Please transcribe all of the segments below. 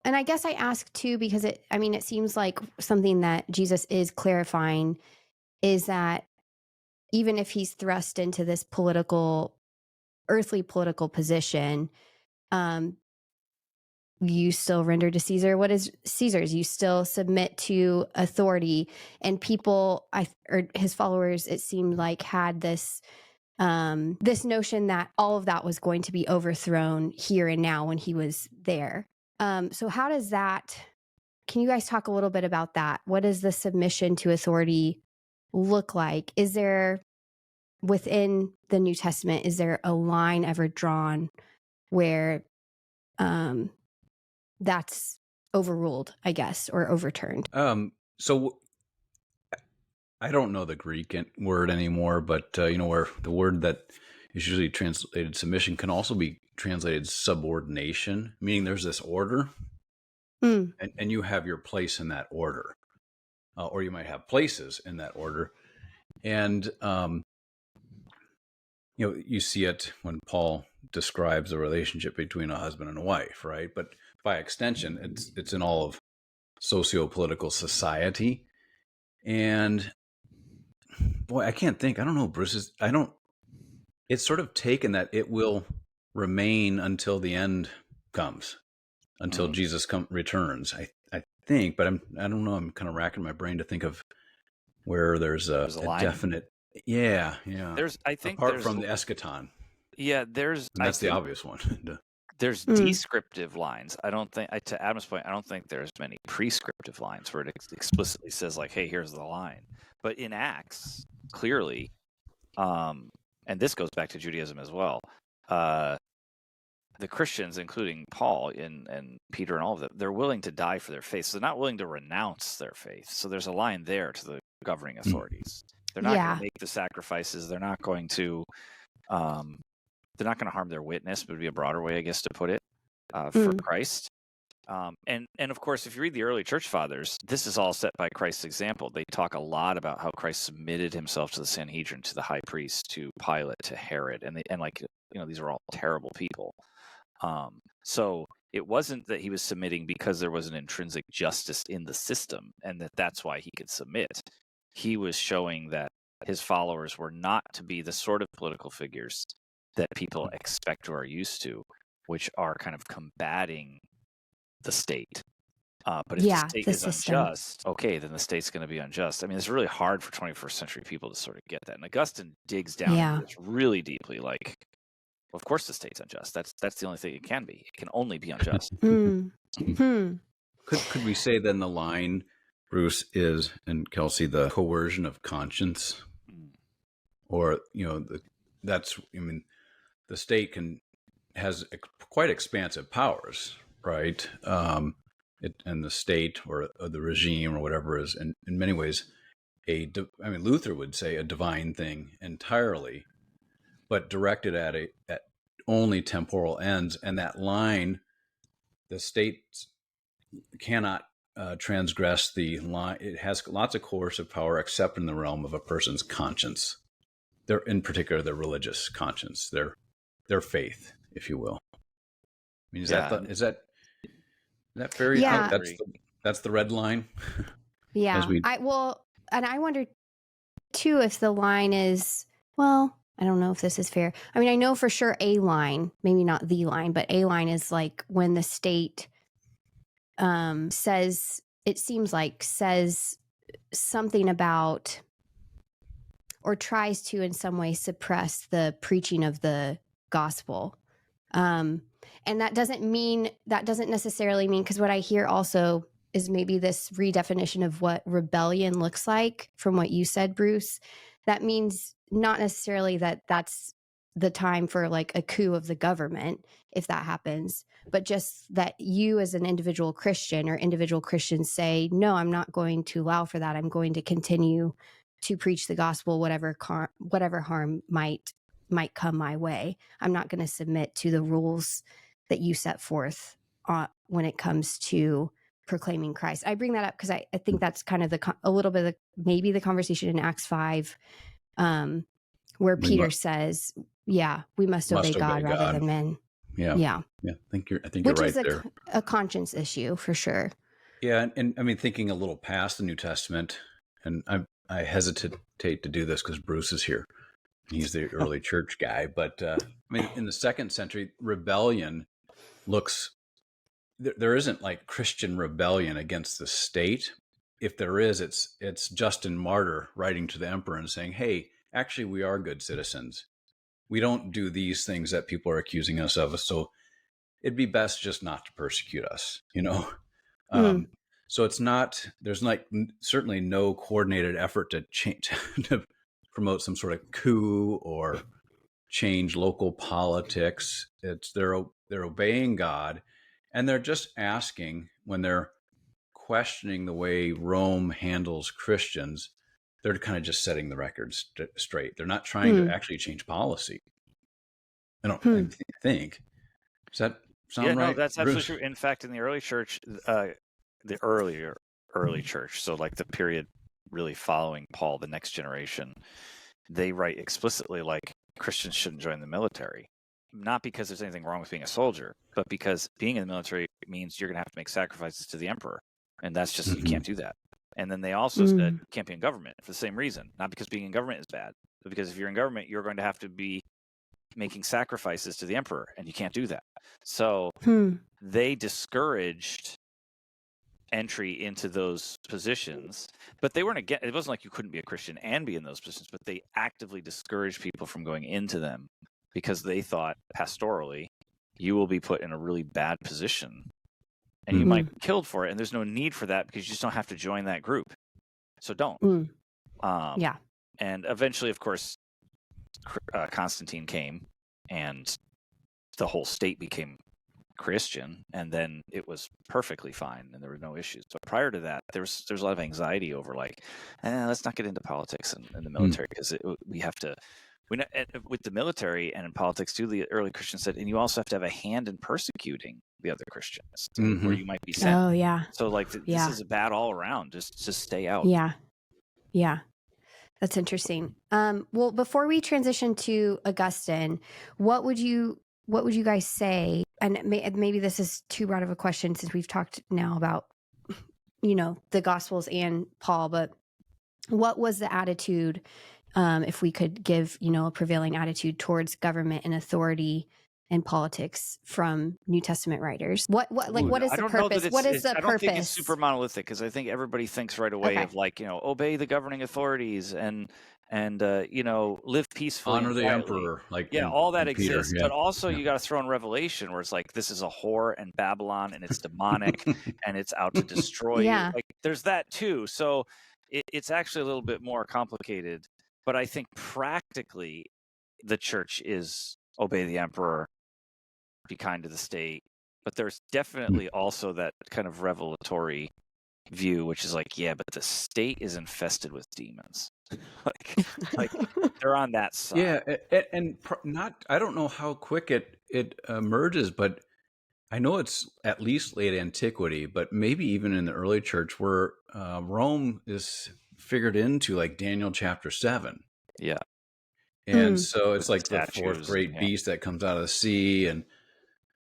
And I guess I ask too, because it seems like something that Jesus is clarifying is that even if he's thrust into this earthly political position, um, you still render to Caesar what is Caesar's. You still submit to authority. And people, or his followers, it seemed like had this notion that all of that was going to be overthrown here and now when he was there. So how does that, can you guys talk a little bit about that? What does the submission to authority look like? Is there, within the New Testament, is there a line ever drawn where that's overruled, I guess, or overturned? So I don't know the Greek word anymore, but where the word that is usually translated submission can also be translated subordination, meaning there's this order, and you have your place in that order, or you might have places in that order, and you see it when Paul describes the relationship between a husband and a wife, right? But by extension, it's in all of socio-political society, and boy, I can't think. I don't know, Bruce. It's sort of taken that it will remain until the end comes, until Jesus returns. I think, but I don't know. I'm kind of racking my brain to think of where there's a definite. Yeah. Apart from the eschaton. Yeah, that's the obvious one. There's descriptive lines. I don't think, to Adam's point, I don't think there's many prescriptive lines where it explicitly says like, hey, here's the line. But in Acts, clearly, and this goes back to Judaism as well, the Christians, including Paul and Peter and all of them, they're willing to die for their faith. So they're not willing to renounce their faith. So there's a line there to the governing authorities. They're not going to make the sacrifices. They're not going to harm their witness, but it would be a broader way, I guess, to put it, for Christ. And of course, if you read the early church fathers, this is all set by Christ's example. They talk a lot about how Christ submitted himself to the Sanhedrin, to the high priest, to Pilate, to Herod, and these are all terrible people. So it wasn't that he was submitting because there was an intrinsic justice in the system, and that's why he could submit. He was showing that his followers were not to be the sort of political figures that people expect or are used to, which are kind of combating the state. But if the state is unjust, okay, then the state's going to be unjust. I mean, it's really hard for 21st century people to sort of get that. And Augustine digs down into this really deeply, like, well, of course the state's unjust. That's the only thing it can be. It can only be unjust. Could we say then the line, Bruce, is, and Kelsey, the coercion of conscience? Or, the state has quite expansive powers, right? And the state or the regime or whatever is, in many ways, Luther would say a divine thing entirely, but directed at only temporal ends. And that line, the state cannot transgress the line. It has lots of coercive power, except in the realm of a person's conscience. In particular, their religious conscience, their faith, if you will. I mean, is that fair? Yeah, that's the red line. Yeah, and I wonder too if the line is, well, I don't know if this is fair. I mean, I know for sure a line, maybe not the line, but a line is like when the state says something about, or tries to in some way suppress the preaching of the gospel. And that doesn't necessarily mean, because what I hear also is maybe this redefinition of what rebellion looks like from what you said, Bruce. That means not necessarily that that's the time for like a coup of the government, if that happens, but just that you as an individual Christian or individual Christians say, no, I'm not going to allow for that. I'm going to continue to preach the gospel, whatever harm might come my way. I'm not going to submit to the rules that you set forth when it comes to proclaiming Christ. I bring that up because I think that's kind of a little bit of maybe the conversation in Acts 5, where Peter says, we must obey God rather than men. Yeah. Yeah. Yeah. I think Which you're is right there. a conscience issue for sure. Yeah. And I mean, thinking a little past the New Testament, and I hesitate to do this because Bruce is here. He's the early church guy. But I mean, in the 2nd century, rebellion looks, there isn't like Christian rebellion against the state. If there is, it's Justin Martyr writing to the emperor and saying, hey, actually, we are good citizens. We don't do these things that people are accusing us of. So it'd be best just not to persecute us, you know? Mm. So it's not, there's like certainly no coordinated effort to change, to promote some sort of coup or change local politics. It's they're obeying God, and they're just asking, when they're questioning the way Rome handles Christians, they're kind of just setting the records straight. They're not trying to actually change policy. I think. Does that Yeah, sound no, right, that's absolutely Bruce? true. In fact, in the early church, the early church, so like the period really following Paul, the next generation, they write explicitly like Christians shouldn't join the military. Not because there's anything wrong with being a soldier, but because being in the military means you're going to have to make sacrifices to the emperor. And that's just, you can't do that. And then they also said you can't be in government for the same reason. Not because being in government is bad, but because if you're in government, you're going to have to be making sacrifices to the emperor, and you can't do that. So they discouraged entry into those positions, but they weren't again. It wasn't like you couldn't be a Christian and be in those positions, but they actively discouraged people from going into them because they thought pastorally, you will be put in a really bad position, and you might be killed for it. And there's no need for that because you just don't have to join that group. So don't. Yeah. And eventually, of course, Constantine came, and the whole state became Christian, and then it was perfectly fine, and there were no issues. But prior to that, there's a lot of anxiety over like, let's not get into politics and the military because we have to. With the military and in politics too, the early Christians said, and you also have to have a hand in persecuting the other Christians, where you might be sent. Oh yeah. So like this is a bad all around. Just stay out. Yeah. Yeah. That's interesting. Well, before we transition to Augustine, what would you guys say? And maybe this is too broad of a question since we've talked now about, the Gospels and Paul, but what was the attitude, if we could give, a prevailing attitude towards government and authority and politics from New Testament writers? What is the purpose? What is the purpose? I don't think it's super monolithic, because I think everybody thinks right away of like, obey the governing authorities and live peacefully, honor the quietly. emperor, like all that Peter, exists. But also you got to throw in Revelation, where it's like, this is a whore and Babylon, and it's demonic, and it's out to destroy you. Like there's that too. So it's actually a little bit more complicated. But I think practically the church is obey the emperor, be kind to the state. But there's definitely also that kind of revelatory view, which is like, yeah, but the state is infested with demons. like they're on that side. Yeah, and not. I don't know how quick it emerges, but I know it's at least late antiquity, but maybe even in the early church, where Rome is figured into like Daniel chapter 7. Yeah. And so it's like the statues fourth great beast that comes out of the sea. And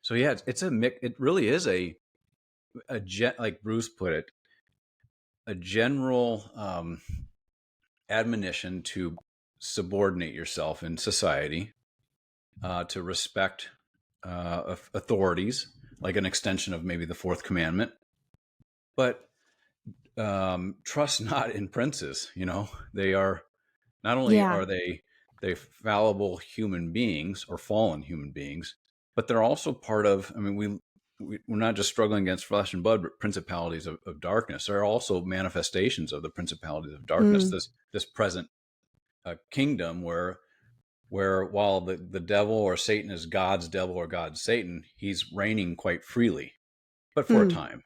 so, yeah, it's a mix. It really is like Bruce put it, a general admonition to subordinate yourself in society, to respect authorities, like an extension of maybe the fourth commandment, but trust not in princes. They are not only are they fallible human beings or fallen human beings, but they're also part of, we're not just struggling against flesh and blood, but principalities of darkness. There are also manifestations of the principalities of darkness, this present kingdom where while the devil or Satan is God's devil or God's Satan, he's reigning quite freely, but for a time.